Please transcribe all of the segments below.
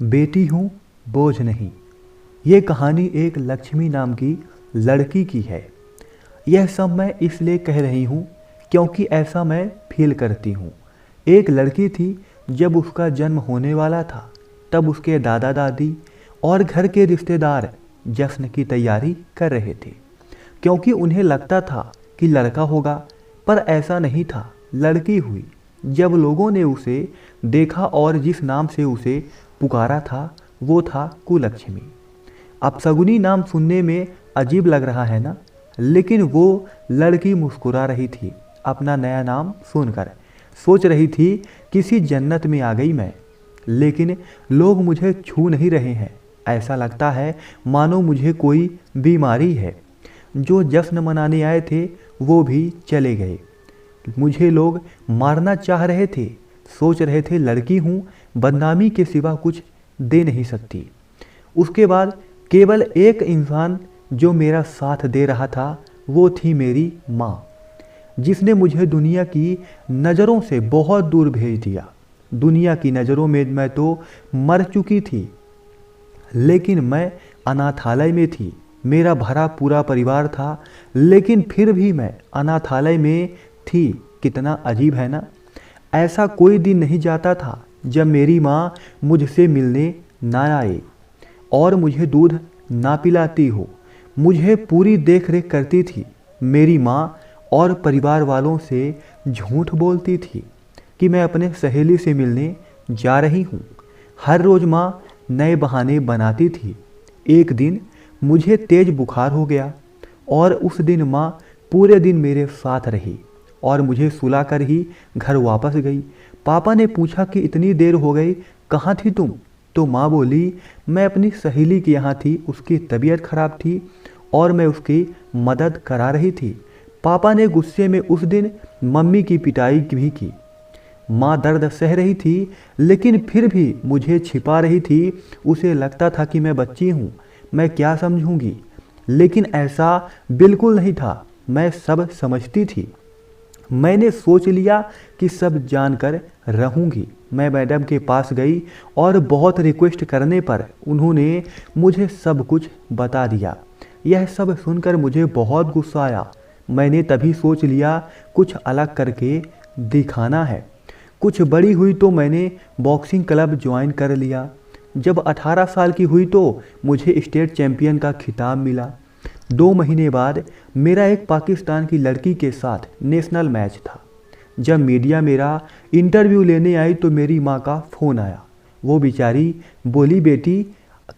बेटी हूँ बोझ नहीं। ये कहानी एक लक्ष्मी नाम की लड़की की है। यह सब मैं इसलिए कह रही हूँ क्योंकि ऐसा मैं फील करती हूँ। एक लड़की थी, जब उसका जन्म होने वाला था तब उसके दादा दादी और घर के रिश्तेदार जश्न की तैयारी कर रहे थे, क्योंकि उन्हें लगता था कि लड़का होगा, पर ऐसा नहीं था, लड़की हुई। जब लोगों ने उसे देखा और जिस नाम से उसे पुकारा था वो था कुलक्ष्मी। अपशगुनी नाम सुनने में अजीब लग रहा है ना, लेकिन वो लड़की मुस्कुरा रही थी अपना नया नाम सुनकर। सोच रही थी किसी जन्नत में आ गई मैं। लेकिन लोग मुझे छू नहीं रहे हैं। ऐसा लगता है मानो मुझे कोई बीमारी है। जो जश्न मनाने आए थे वो भी चले गए। मुझे लोग मारना चाह रहे थे। सोच रहे थे लड़की हूँ, बदनामी के सिवा कुछ दे नहीं सकती। उसके बाद केवल एक इंसान जो मेरा साथ दे रहा था वो थी मेरी माँ, जिसने मुझे दुनिया की नज़रों से बहुत दूर भेज दिया। दुनिया की नज़रों में मैं तो मर चुकी थी, लेकिन मैं अनाथालय में थी। मेरा भरा पूरा परिवार था, लेकिन फिर भी मैं अनाथालय में थी। कितना अजीब है ना। ऐसा कोई दिन नहीं जाता था जब मेरी माँ मुझसे मिलने ना आए और मुझे दूध ना पिलाती हो। मुझे पूरी देख रेख करती थी। मेरी माँ और परिवार वालों से झूठ बोलती थी कि मैं अपने सहेली से मिलने जा रही हूँ। हर रोज़ माँ नए बहाने बनाती थी। एक दिन मुझे तेज बुखार हो गया और उस दिन माँ पूरे दिन मेरे साथ रही और मुझे सुलाकर ही घर वापस गई। पापा ने पूछा कि इतनी देर हो गई, कहाँ थी तुम? तो माँ बोली, मैं अपनी सहेली के यहाँ थी, उसकी तबीयत खराब थी और मैं उसकी मदद करा रही थी। पापा ने गुस्से में उस दिन मम्मी की पिटाई भी की। माँ दर्द सह रही थी, लेकिन फिर भी मुझे छिपा रही थी। उसे लगता था कि मैं बच्ची हूँ, मैं क्या समझूंगी। लेकिन ऐसा बिल्कुल नहीं था। मैं सब समझती थी। मैंने सोच लिया कि सब जानकर रहूंगी। मैं मैडम के पास गई और बहुत रिक्वेस्ट करने पर उन्होंने मुझे सब कुछ बता दिया। यह सब सुनकर मुझे बहुत गुस्सा आया। मैंने तभी सोच लिया कुछ अलग करके दिखाना है। कुछ बड़ी हुई तो मैंने बॉक्सिंग क्लब ज्वाइन कर लिया। जब 18 साल की हुई तो मुझे स्टेट चैंपियन का खिताब मिला। 2 महीने बाद मेरा एक पाकिस्तान की लड़की के साथ नेशनल मैच था। जब मीडिया मेरा इंटरव्यू लेने आई तो मेरी माँ का फ़ोन आया। वो बेचारी बोली, बेटी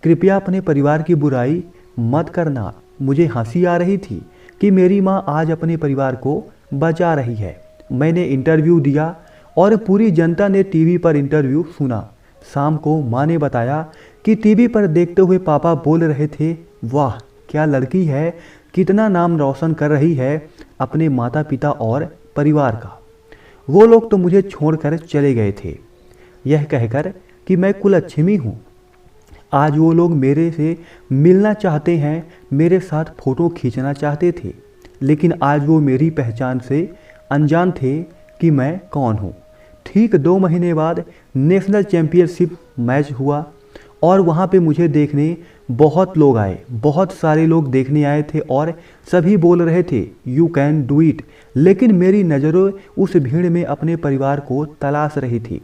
कृपया अपने परिवार की बुराई मत करना। मुझे हंसी आ रही थी कि मेरी माँ आज अपने परिवार को बचा रही है। मैंने इंटरव्यू दिया और पूरी जनता ने टीवी पर इंटरव्यू सुना। शाम को माँ ने बताया कि टीवी पर देखते हुए पापा बोल रहे थे, वाह क्या लड़की है, कितना नाम रोशन कर रही है अपने माता पिता और परिवार का। वो लोग तो मुझे छोड़कर चले गए थे, यह कहकर कि मैं कुलक्ष्मी हूँ। आज वो लोग मेरे से मिलना चाहते हैं, मेरे साथ फ़ोटो खींचना चाहते थे, लेकिन आज वो मेरी पहचान से अनजान थे कि मैं कौन हूँ। ठीक 2 महीने बाद नेशनल चैम्पियनशिप मैच हुआ और वहाँ पे मुझे देखने बहुत लोग आए। बहुत सारे लोग देखने आए थे और सभी बोल रहे थे यू कैन डू इट। लेकिन मेरी नज़रों उस भीड़ में अपने परिवार को तलाश रही थी।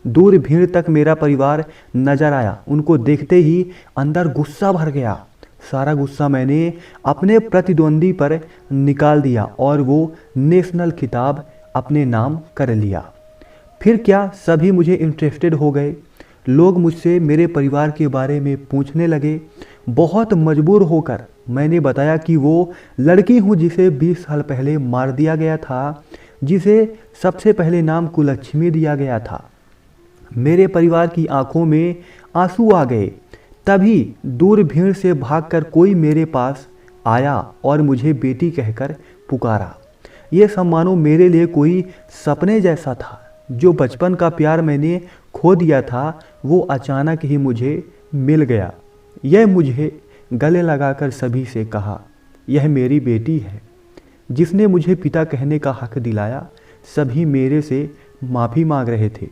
दूर भीड़ तक मेरा परिवार नजर आया। उनको देखते ही अंदर गुस्सा भर गया। सारा गुस्सा मैंने अपने प्रतिद्वंदी पर निकाल दिया और वो नेशनल खिताब अपने नाम कर लिया। फिर क्या सभी मुझे इंटरेस्टेड हो गए। लोग मुझसे मेरे परिवार के बारे में पूछने लगे। बहुत मजबूर होकर मैंने बताया कि वो लड़की हूँ जिसे 20 साल पहले मार दिया गया था, जिसे सबसे पहले नाम कुलक्ष्मी दिया गया था। मेरे परिवार की आंखों में आंसू आ गए। तभी दूर भीड़ से भागकर कोई मेरे पास आया और मुझे बेटी कहकर पुकारा। ये सब मानो मेरे लिए कोई सपने जैसा था। जो बचपन का प्यार मैंने खो दिया था वो अचानक ही मुझे मिल गया। यह मुझे गले लगाकर सभी से कहा, यह मेरी बेटी है, जिसने मुझे पिता कहने का हक दिलाया। सभी मेरे से माफ़ी मांग रहे थे।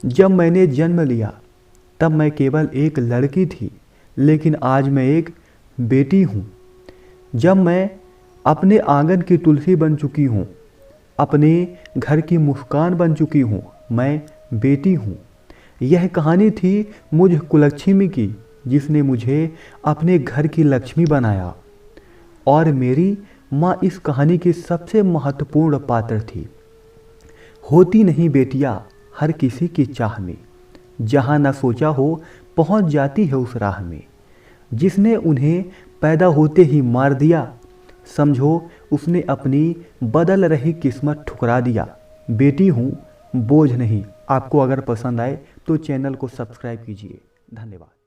जब मैंने जन्म लिया तब मैं केवल एक लड़की थी, लेकिन आज मैं एक बेटी हूँ। जब मैं अपने आंगन की तुलसी बन चुकी हूँ, अपने घर की मुस्कान बन चुकी हूँ, मैं बेटी हूँ। यह कहानी थी मुझ कुलक्ष्मी की, जिसने मुझे अपने घर की लक्ष्मी बनाया। और मेरी माँ इस कहानी की सबसे महत्वपूर्ण पात्र थी। होती नहीं बेटियाँ हर किसी की चाह में, जहाँ न सोचा हो पहुँच जाती है उस राह में। जिसने उन्हें पैदा होते ही मार दिया, समझो उसने अपनी बदल रही किस्मत ठुकरा दिया। बेटी हूँ, बोझ नहीं। आपको अगर पसंद आए तो चैनल को सब्सक्राइब कीजिए। धन्यवाद।